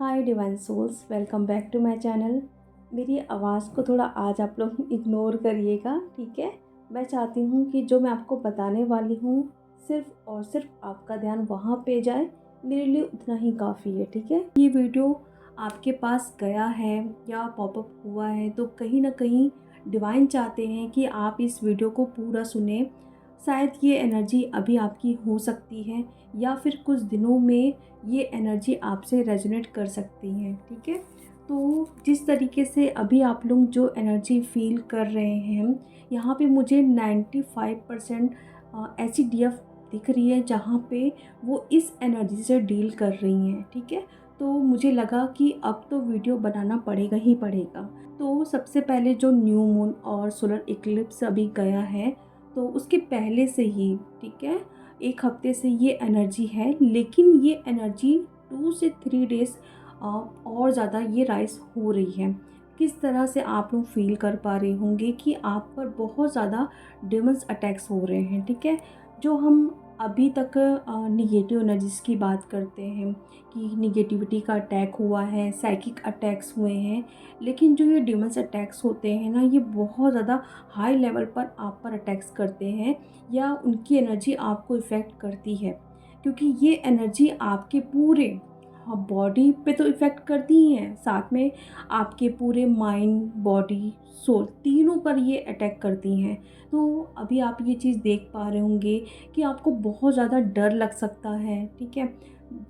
Hi divine souls, welcome back to my channel. मेरी आवाज़ को थोड़ा आज आप लोग इग्नोर करिएगा, ठीक है। मैं चाहती हूँ कि जो मैं आपको बताने वाली हूँ सिर्फ़ और सिर्फ आपका ध्यान वहाँ पे जाए, मेरे लिए उतना ही काफ़ी है, ठीक है। ये वीडियो आपके पास गया है या पॉपअप हुआ है तो कहीं ना कहीं डिवाइन चाहते हैं कि आप इस वीडियो को पूरा सुने। शायद ये एनर्जी अभी आपकी हो सकती है या फिर कुछ दिनों में ये एनर्जी आपसे रेजोनेट कर सकती हैं, ठीक है। तो जिस तरीके से अभी आप लोग जो एनर्जी फील कर रहे हैं, यहाँ पे मुझे 95% ऐसी डीएफ दिख रही है जहाँ पे वो इस एनर्जी से डील कर रही हैं, ठीक है। तो मुझे लगा कि अब तो वीडियो बनाना पड़ेगा ही पड़ेगा। तो सबसे पहले जो न्यू मून और सोलर इक्लिप्स अभी गया है, तो उसके पहले से ही, ठीक है, एक हफ्ते से ये एनर्जी है, लेकिन ये एनर्जी 2 से 3 डेज़ और ज़्यादा ये राइज़ हो रही है। किस तरह से आप लोग फील कर पा रहे होंगे कि आप पर बहुत ज़्यादा डेमन्स अटैक्स हो रहे हैं, ठीक है। जो हम अभी तक निगेटिव एनर्जीज़ की बात करते हैं कि निगेटिविटी का अटैक हुआ है, साइकिक अटैक्स हुए हैं, लेकिन जो ये डेमन्स अटैक्स होते हैं ना, ये बहुत ज़्यादा हाई लेवल पर आप पर अटैक्स करते हैं या उनकी एनर्जी आपको इफ़ेक्ट करती है, क्योंकि ये एनर्जी आपके पूरे बॉडी पे तो इफ़ेक्ट करती ही हैं, साथ में आपके पूरे माइंड, बॉडी, सोल तीनों पर ये अटैक करती हैं। तो अभी आप ये चीज़ देख पा रहे होंगे कि आपको बहुत ज़्यादा डर लग सकता है, ठीक है।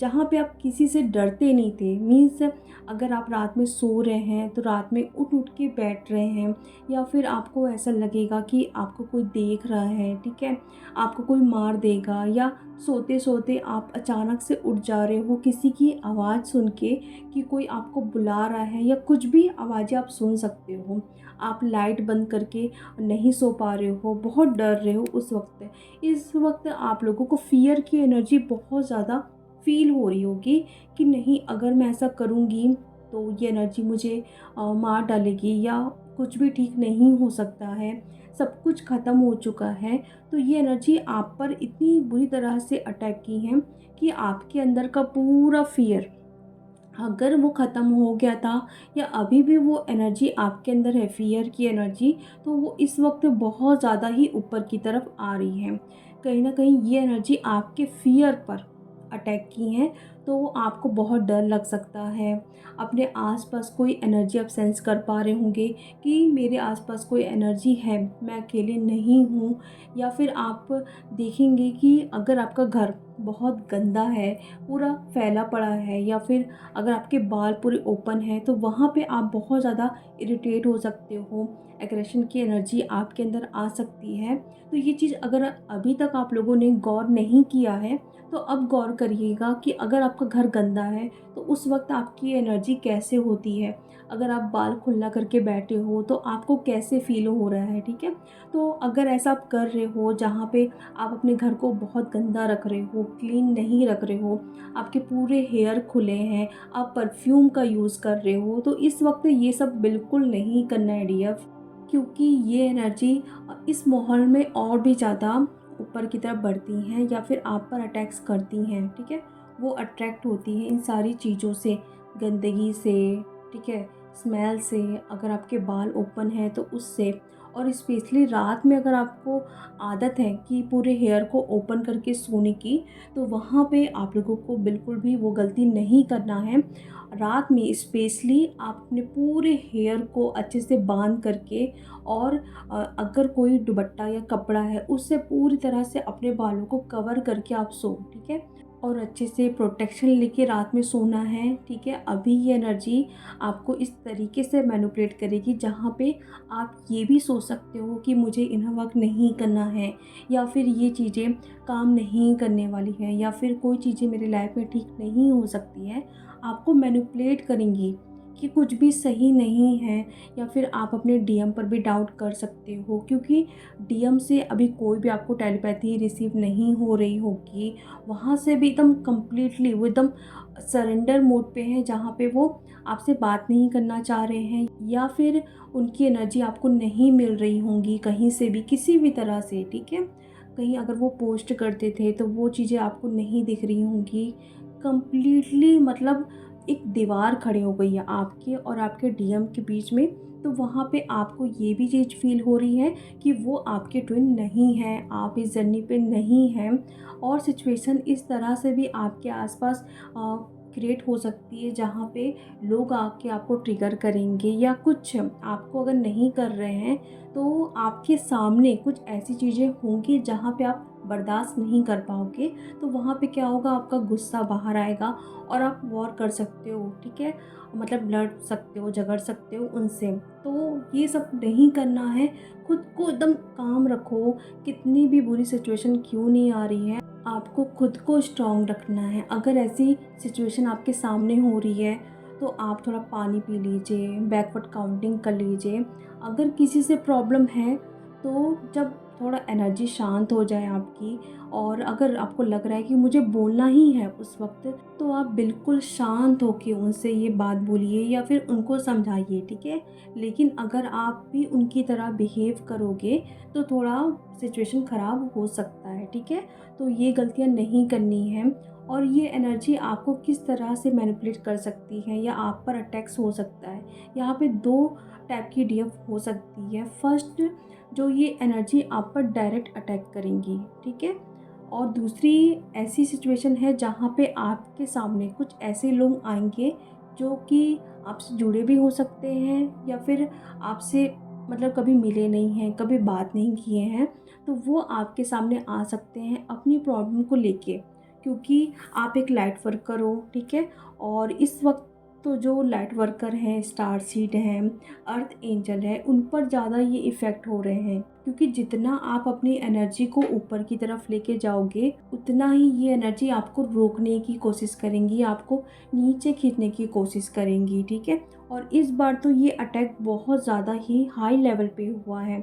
जहाँ पे आप किसी से डरते नहीं थे, मीन्स अगर आप रात में सो रहे हैं तो रात में उठ उठ के बैठ रहे हैं, या फिर आपको ऐसा लगेगा कि आपको कोई देख रहा है, ठीक है, आपको कोई मार देगा, या सोते सोते आप अचानक से उठ जा रहे हो किसी की आवाज़ सुन के कि कोई आपको बुला रहा है, या कुछ भी आवाज़ें आप सुन सकते हो। आप लाइट बंद करके नहीं सो पा रहे हो, बहुत डर रहे हो उस वक्त। इस वक्त आप लोगों को फ़ियर की एनर्जी बहुत ज़्यादा फ़ील हो रही होगी कि नहीं, अगर मैं ऐसा करूँगी तो ये एनर्जी मुझे मार डालेगी, या कुछ भी ठीक नहीं हो सकता है, सब कुछ ख़त्म हो चुका है। तो ये एनर्जी आप पर इतनी बुरी तरह से अटैक की है कि आपके अंदर का पूरा फ़ियर, अगर वो ख़त्म हो गया था या अभी भी वो एनर्जी आपके अंदर है, फ़ियर की एनर्जी, तो वो इस वक्त बहुत ज़्यादा ही ऊपर की तरफ आ रही है। कहीं न कहीं ये एनर्जी आपके फ़ियर पर अटैक की हैं, तो आपको बहुत डर लग सकता है। अपने आस-पास कोई एनर्जी आप सेंस कर पा रहे होंगे कि मेरे आस-पास कोई एनर्जी है, मैं अकेले नहीं हूँ, या फिर आप देखेंगे कि अगर आपका घर बहुत गंदा है, पूरा फैला पड़ा है, या फिर अगर आपके बाल पूरे ओपन हैं, तो वहाँ पे आप बहुत ज़्यादा इरिटेट हो सकते हो, एग्रेशन की एनर्जी आपके अंदर आ सकती है। तो ये चीज़ अगर अभी तक आप लोगों ने गौर नहीं किया है, तो अब गौर करिएगा कि अगर आपका घर गंदा है तो उस वक्त आपकी एनर्जी कैसे होती है। अगर आप बाल खुला करके बैठे हो तो आपको कैसे फ़ील हो रहा है, ठीक है। तो अगर ऐसा आप कर रहे हो जहाँ पे आप अपने घर को बहुत गंदा रख रहे हो, क्लीन नहीं रख रहे हो, आपके पूरे हेयर खुले हैं, आप परफ्यूम का यूज़ कर रहे हो, तो इस वक्त ये सब बिल्कुल नहीं करना है डीएफ, क्योंकि ये एनर्जी इस माहौल में और भी ज़्यादा ऊपर की तरफ बढ़ती हैं या फिर आप पर अटैक्स करती हैं, ठीक है। वो अट्रैक्ट होती हैं इन सारी चीज़ों से, गंदगी से, ठीक है, स्मेल से, अगर आपके बाल ओपन हैं तो उससे। और स्पेशली रात में अगर आपको आदत है कि पूरे हेयर को ओपन करके सोने की, तो वहाँ पे आप लोगों को बिल्कुल भी वो गलती नहीं करना है। रात में स्पेशली आप अपने पूरे हेयर को अच्छे से बांध करके, और अगर कोई दुपट्टा या कपड़ा है उससे पूरी तरह से अपने बालों को कवर करके आप सो, ठीक है। और अच्छे से प्रोटेक्शन लेके रात में सोना है, ठीक है। अभी ये एनर्जी आपको इस तरीके से मैनिपुलेट करेगी जहाँ पे आप ये भी सोच सकते हो कि मुझे इन्हें वर्क नहीं करना है, या फिर ये चीज़ें काम नहीं करने वाली हैं, या फिर कोई चीज़ें मेरी लाइफ में ठीक नहीं हो सकती हैं। आपको मैनिपुलेट करेंगी कि कुछ भी सही नहीं है, या फिर आप अपने डीएम पर भी डाउट कर सकते हो, क्योंकि डीएम से अभी कोई भी आपको टेलीपैथी रिसीव नहीं हो रही होगी। वहाँ से भी एकदम कंप्लीटली वो एकदम सरेंडर मोड पे हैं, जहाँ पे वो आपसे बात नहीं करना चाह रहे हैं, या फिर उनकी एनर्जी आपको नहीं मिल रही होंगी कहीं से भी, किसी भी तरह से, ठीक है। कहीं अगर वो पोस्ट करते थे तो वो चीज़ें आपको नहीं दिख रही होंगी। कंप्लीटली मतलब एक दीवार खड़ी हो गई है आपके और आपके डीएम के बीच में, तो वहाँ पे आपको ये भी चीज़ फ़ील हो रही है कि वो आपके ट्विन नहीं हैं, आप इस जर्नी पे नहीं हैं। और सिचुएशन इस तरह से भी आपके आसपास क्रिएट हो सकती है जहाँ पे लोग आके आपको ट्रिगर करेंगे, या कुछ आपको अगर नहीं कर रहे हैं तो आपके सामने कुछ ऐसी चीज़ें होंगी जहाँ पे आप बर्दाश्त नहीं कर पाओगे। तो वहाँ पे क्या होगा, आपका गुस्सा बाहर आएगा और आप वॉर कर सकते हो, ठीक है, मतलब लड़ सकते हो, झगड़ सकते हो उनसे। तो ये सब नहीं करना है, खुद को एकदम काम रखो, कितनी भी बुरी सिचुएशन क्यों नहीं आ रही है, आपको खुद को स्ट्रॉन्ग रखना है। अगर ऐसी सिचुएशन आपके सामने हो रही है तो आप थोड़ा पानी पी लीजिए, बैकवर्ड काउंटिंग कर लीजिए। अगर किसी से प्रॉब्लम है तो जब थोड़ा एनर्जी शांत हो जाए आपकी, और अगर आपको लग रहा है कि मुझे बोलना ही है उस वक्त, तो आप बिल्कुल शांत होके उनसे ये बात बोलिए या फिर उनको समझाइए, ठीक है। लेकिन अगर आप भी उनकी तरह बिहेव करोगे तो थोड़ा सिचुएशन ख़राब हो सकता है, ठीक है। तो ये गलतियाँ नहीं करनी हैं। और ये एनर्जी आपको किस तरह से मैनिपुलेट कर सकती है या आप पर अटैक्स हो सकता है, यहाँ पे 2 टाइप की डीएफ हो सकती है। फर्स्ट, जो ये एनर्जी आप पर डायरेक्ट अटैक करेंगी, ठीक है। और दूसरी ऐसी सिचुएशन है जहाँ पे आपके सामने कुछ ऐसे लोग आएंगे जो कि आपसे जुड़े भी हो सकते हैं, या फिर आपसे मतलब कभी मिले नहीं हैं, कभी बात नहीं किए हैं, तो वो आपके सामने आ सकते हैं अपनी प्रॉब्लम को लेके। क्योंकि आप एक लाइट वर्कर हो, ठीक है। और इस वक्त तो जो लाइट वर्कर हैं, स्टार सीड हैं, अर्थ एंजल है, उन पर ज़्यादा ये इफ़ेक्ट हो रहे हैं। क्योंकि जितना आप अपनी एनर्जी को ऊपर की तरफ लेके जाओगे, उतना ही ये एनर्जी आपको रोकने की कोशिश करेंगी, आपको नीचे खींचने की कोशिश करेंगी, ठीक है। और इस बार तो ये अटैक बहुत ज़्यादा ही हाई लेवल पे हुआ है।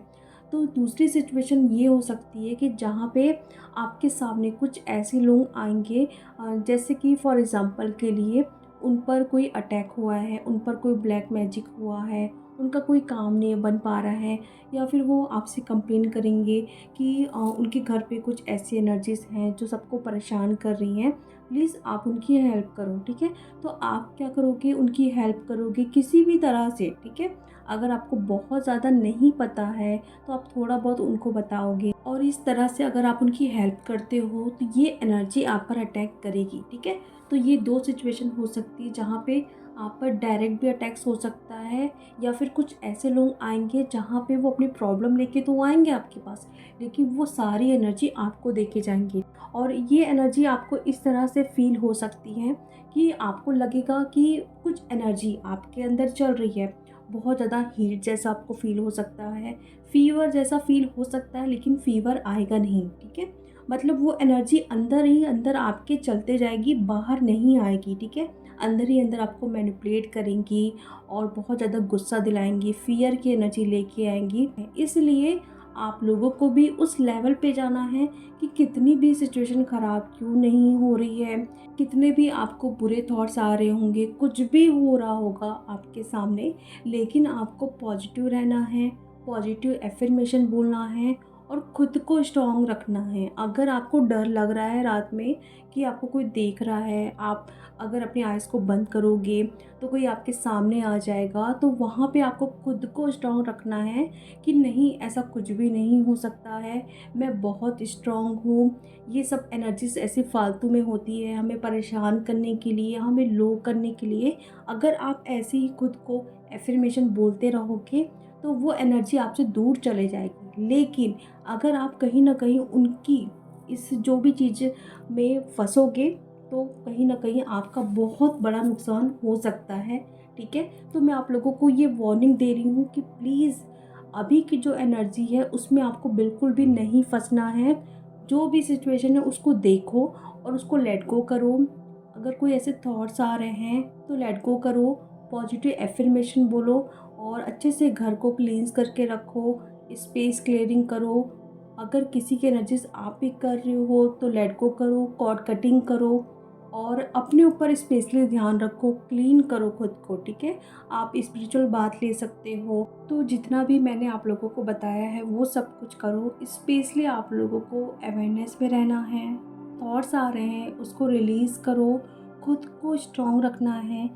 तो दूसरी सिचुएशन ये हो सकती है कि जहाँ पे आपके सामने कुछ ऐसे लोग आएंगे, जैसे कि फॉर एग्ज़ाम्पल के लिए उन पर कोई अटैक हुआ है, उन पर कोई ब्लैक मैजिक हुआ है, उनका कोई काम नहीं बन पा रहा है, या फिर वो आपसे कंप्लेन करेंगे कि उनके घर पे कुछ ऐसी एनर्जीज़ हैं जो सबको परेशान कर रही हैं, प्लीज़ आप उनकी हेल्प करो, ठीक है। तो आप क्या करोगे, उनकी हेल्प करोगे किसी भी तरह से, ठीक है। अगर आपको बहुत ज़्यादा नहीं पता है तो आप थोड़ा बहुत उनको बताओगे, और इस तरह से अगर आप उनकी हेल्प करते हो तो ये एनर्जी आप पर अटैक करेगी, ठीक है। तो ये 2 सिचुएशन हो सकती है जहाँ पे आप पर डायरेक्ट भी अटैक्स हो सकता है, या फिर कुछ ऐसे लोग आएंगे जहाँ पे वो अपनी प्रॉब्लम लेके तो आएंगे आपके पास, लेकिन वो सारी एनर्जी आपको दे के जाएंगे। और ये एनर्जी आपको इस तरह से फील हो सकती है कि आपको लगेगा कि कुछ एनर्जी आपके अंदर चल रही है, बहुत ज़्यादा हीट जैसा आपको फील हो सकता है, फीवर जैसा फील हो सकता है, लेकिन फीवर आएगा नहीं, ठीक है। मतलब वो एनर्जी अंदर ही अंदर आपके चलते जाएगी, बाहर नहीं आएगी, ठीक है। अंदर ही अंदर आपको मैनिपुलेट करेंगी और बहुत ज़्यादा गुस्सा दिलाएंगी, फियर की एनर्जी लेके आएंगी। इसलिए आप लोगों को भी उस लेवल पे जाना है कि कितनी भी सिचुएशन ख़राब क्यों नहीं हो रही है, कितने भी आपको बुरे थॉट्स आ रहे होंगे, कुछ भी हो रहा होगा आपके सामने, लेकिन आपको पॉजिटिव रहना है, पॉजिटिव एफर्मेशन बोलना है और खुद को स्ट्रॉन्ग रखना है। अगर आपको डर लग रहा है रात में कि आपको कोई देख रहा है, आप अगर अपनी आइज़ को बंद करोगे तो कोई आपके सामने आ जाएगा, तो वहाँ पे आपको खुद को स्ट्रॉन्ग रखना है कि नहीं, ऐसा कुछ भी नहीं हो सकता है, मैं बहुत स्ट्रॉन्ग हूँ। ये सब एनर्जीज ऐसी फालतू में होती है, हमें परेशान करने के लिए, हमें लो करने के लिए। अगर आप ऐसे ही खुद को एफर्मेशन बोलते रहोगे तो वो एनर्जी आपसे दूर चले जाएगी। लेकिन अगर आप कहीं ना कहीं उनकी इस जो भी चीज़ में फंसोगे तो कहीं ना कहीं आपका बहुत बड़ा नुकसान हो सकता है, ठीक है। तो मैं आप लोगों को ये वार्निंग दे रही हूँ कि प्लीज़ अभी की जो एनर्जी है उसमें आपको बिल्कुल भी नहीं फंसना है। जो भी सिचुएशन है उसको देखो और उसको लेट गो करो। अगर कोई ऐसे थॉट्स आ रहे हैं तो लेट गो करो, पॉजिटिव एफर्मेशन बोलो, और अच्छे से घर को क्लींस करके रखो, स्पेस क्लियरिंग करो। अगर किसी की एनर्जीज आप पिक कर रहे हो तो लेट गो करो, कॉर्ड कटिंग करो, और अपने ऊपर स्पेशली ध्यान रखो, क्लीन करो खुद को, ठीक है। आप स्पिरिचुअल बात ले सकते हो। तो जितना भी मैंने आप लोगों को बताया है वो सब कुछ करो। स्पेशली आप लोगों को अवेयरनेस में रहना है, थॉट्स आ रहे हैं उसको रिलीज़ करो, खुद को स्ट्रॉन्ग रखना है,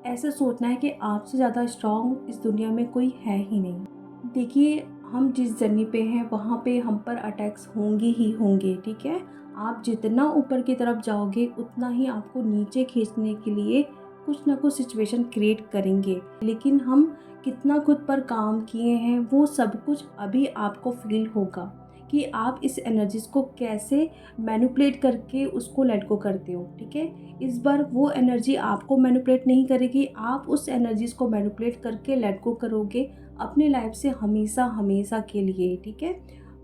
ऐसा सोचना है कि आपसे ज़्यादा स्ट्रॉन्ग इस दुनिया में कोई है ही नहीं। देखिए, हम जिस जर्नी पे हैं वहाँ पे हम पर अटैक्स होंगे ही होंगे, ठीक है। आप जितना ऊपर की तरफ जाओगे उतना ही आपको नीचे खींचने के लिए कुछ ना कुछ सिचुएशन क्रिएट करेंगे, लेकिन हम कितना खुद पर काम किए हैं वो सब कुछ अभी आपको फील होगा कि आप इस एनर्जीज को कैसे मैनिपुलेट करके उसको लेट गो करते हो, ठीक है। इस बार वो एनर्जी आपको मैनिपुलेट नहीं करेगी, आप उस एनर्जीज को मैनिपुलेट करके लेट गो करोगे अपनी लाइफ से हमेशा हमेशा के लिए, ठीक है।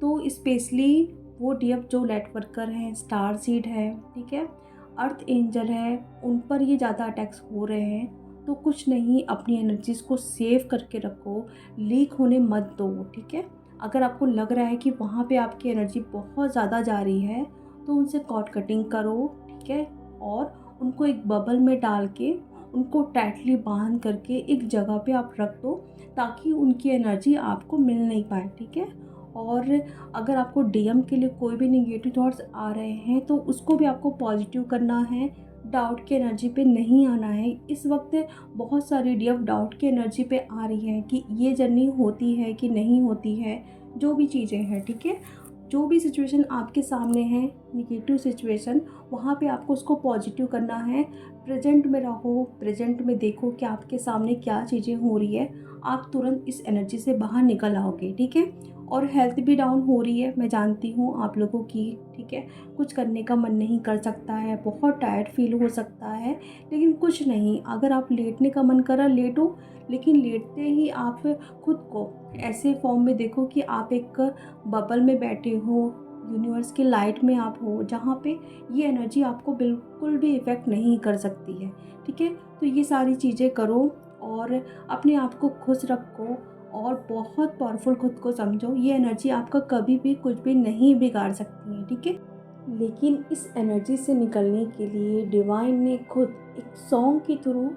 तो स्पेशली वो डीएफ जो लाइट वर्कर हैं, स्टार सीड है, ठीक है, अर्थ एंजल है, उन पर ये ज़्यादा अटैक्स हो रहे हैं। तो कुछ नहीं, अपनी एनर्जीज को सेव करके रखो, लीक होने मत दो, ठीक है। अगर आपको लग रहा है कि वहाँ पे आपकी एनर्जी बहुत ज़्यादा जा रही है तो उनसे कॉर्ड कटिंग करो, ठीक है, और उनको एक बबल में डाल के उनको टाइटली बांध करके एक जगह पे आप रख दो ताकि उनकी एनर्जी आपको मिल नहीं पाए, ठीक है। और अगर आपको डीएम के लिए कोई भी नेगेटिव थॉट्स आ रहे हैं तो उसको भी आपको पॉजिटिव करना है, डाउट की एनर्जी पे नहीं आना है। इस वक्त बहुत सारी डीएफ डाउट की एनर्जी पे आ रही है कि ये जर्नी होती है कि नहीं होती है, जो भी चीज़ें हैं, ठीक है। जो भी सिचुएशन आपके सामने है, निगेटिव सिचुएशन, वहाँ पे आपको उसको पॉजिटिव करना है। प्रेजेंट में रहो, प्रेजेंट में देखो कि आपके सामने क्या चीज़ें हो रही है, आप तुरंत इस एनर्जी से बाहर निकल आओगे, ठीक है। और हेल्थ भी डाउन हो रही है, मैं जानती हूँ आप लोगों की, ठीक है। कुछ करने का मन नहीं कर सकता है, बहुत टायर्ड फील हो सकता है, लेकिन कुछ नहीं, अगर आप लेटने का मन करा लेटो, लेकिन लेटते ही आप खुद को ऐसे फॉर्म में देखो कि आप एक बबल में बैठे हो, यूनिवर्स की लाइट में आप हो, जहाँ पे ये एनर्जी आपको बिल्कुल भी इफ़ेक्ट नहीं कर सकती है, ठीक है। तो ये सारी चीज़ें करो और अपने आप को खुश रखो और बहुत पावरफुल खुद को समझो। ये एनर्जी आपका कभी भी कुछ भी नहीं बिगाड़ सकती है, ठीक है। लेकिन इस एनर्जी से निकलने के लिए डिवाइन ने खुद एक सॉन्ग के थ्रू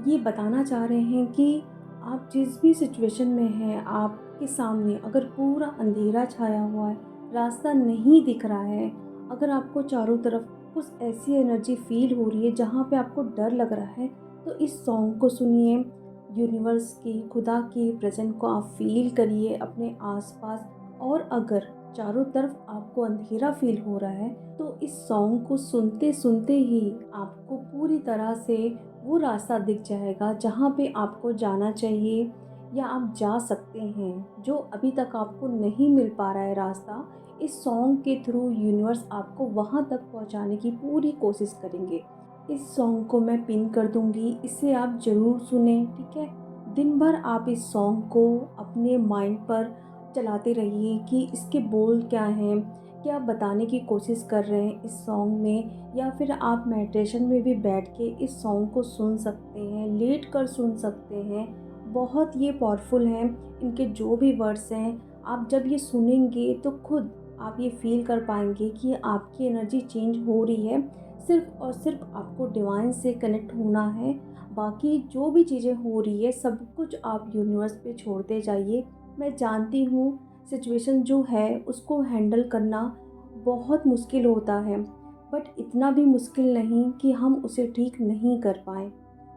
ये बताना चाह रहे हैं कि आप जिस भी सिचुएशन में हैं, आपके सामने अगर पूरा अंधेरा छाया हुआ है, रास्ता नहीं दिख रहा है, अगर आपको चारों तरफ कुछ ऐसी एनर्जी फील हो रही है जहाँ पे आपको डर लग रहा है, तो इस सॉन्ग को सुनिए, यूनिवर्स की, खुदा की प्रेजेंट को आप फील करिए अपने आसपास। और अगर चारों तरफ आपको अंधेरा फील हो रहा है तो इस सॉन्ग को सुनते सुनते ही आपको पूरी तरह से वो रास्ता दिख जाएगा जहाँ पे आपको जाना चाहिए या आप जा सकते हैं। जो अभी तक आपको नहीं मिल पा रहा है रास्ता, इस सॉन्ग के थ्रू यूनिवर्स आपको वहाँ तक पहुँचाने की पूरी कोशिश करेंगे। इस सॉन्ग को मैं पिन कर दूँगी, इसे आप ज़रूर सुने, ठीक है। दिन भर आप इस सॉन्ग को अपने माइंड पर चलाते रहिए कि इसके बोल क्या हैं, क्या बताने की कोशिश कर रहे हैं इस सॉन्ग में, या फिर आप मेडिटेशन में भी बैठ के इस सॉन्ग को सुन सकते हैं, लेट कर सुन सकते हैं। बहुत ये पावरफुल हैं, इनके जो भी वर्ड्स हैं, आप जब ये सुनेंगे तो खुद आप ये फील कर पाएंगे कि आपकी एनर्जी चेंज हो रही है। सिर्फ और सिर्फ आपको डिवाइन से कनेक्ट होना है, बाकी जो भी चीज़ें हो रही है सब कुछ आप यूनिवर्स पे छोड़ते जाइए। मैं जानती हूँ सिचुएशन जो है उसको हैंडल करना बहुत मुश्किल होता है, बट इतना भी मुश्किल नहीं कि हम उसे ठीक नहीं कर पाएँ।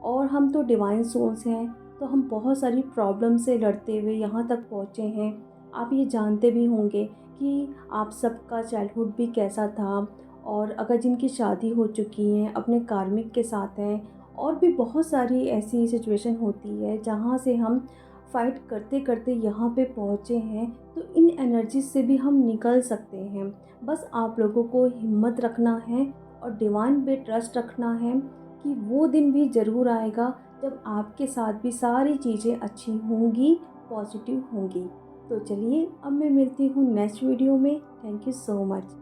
और हम तो डिवाइन सोल्स हैं, तो हम बहुत सारी प्रॉब्लम से लड़ते हुए यहाँ तक पहुँचे हैं। आप ये जानते भी होंगे कि आप सबका चाइल्डहुड भी कैसा था, और अगर जिनकी शादी हो चुकी हैं अपने कार्मिक के साथ हैं, और भी बहुत सारी ऐसी सिचुएशन होती है जहाँ से हम फाइट करते करते यहाँ पे पहुँचे हैं। तो इन एनर्जी से भी हम निकल सकते हैं, बस आप लोगों को हिम्मत रखना है और डिवाइन पे ट्रस्ट रखना है कि वो दिन भी ज़रूर आएगा जब आपके साथ भी सारी चीज़ें अच्छी होंगी, पॉजिटिव होंगी। तो चलिए, अब मैं मिलती हूँ नेक्स्ट वीडियो में। Thank you so much.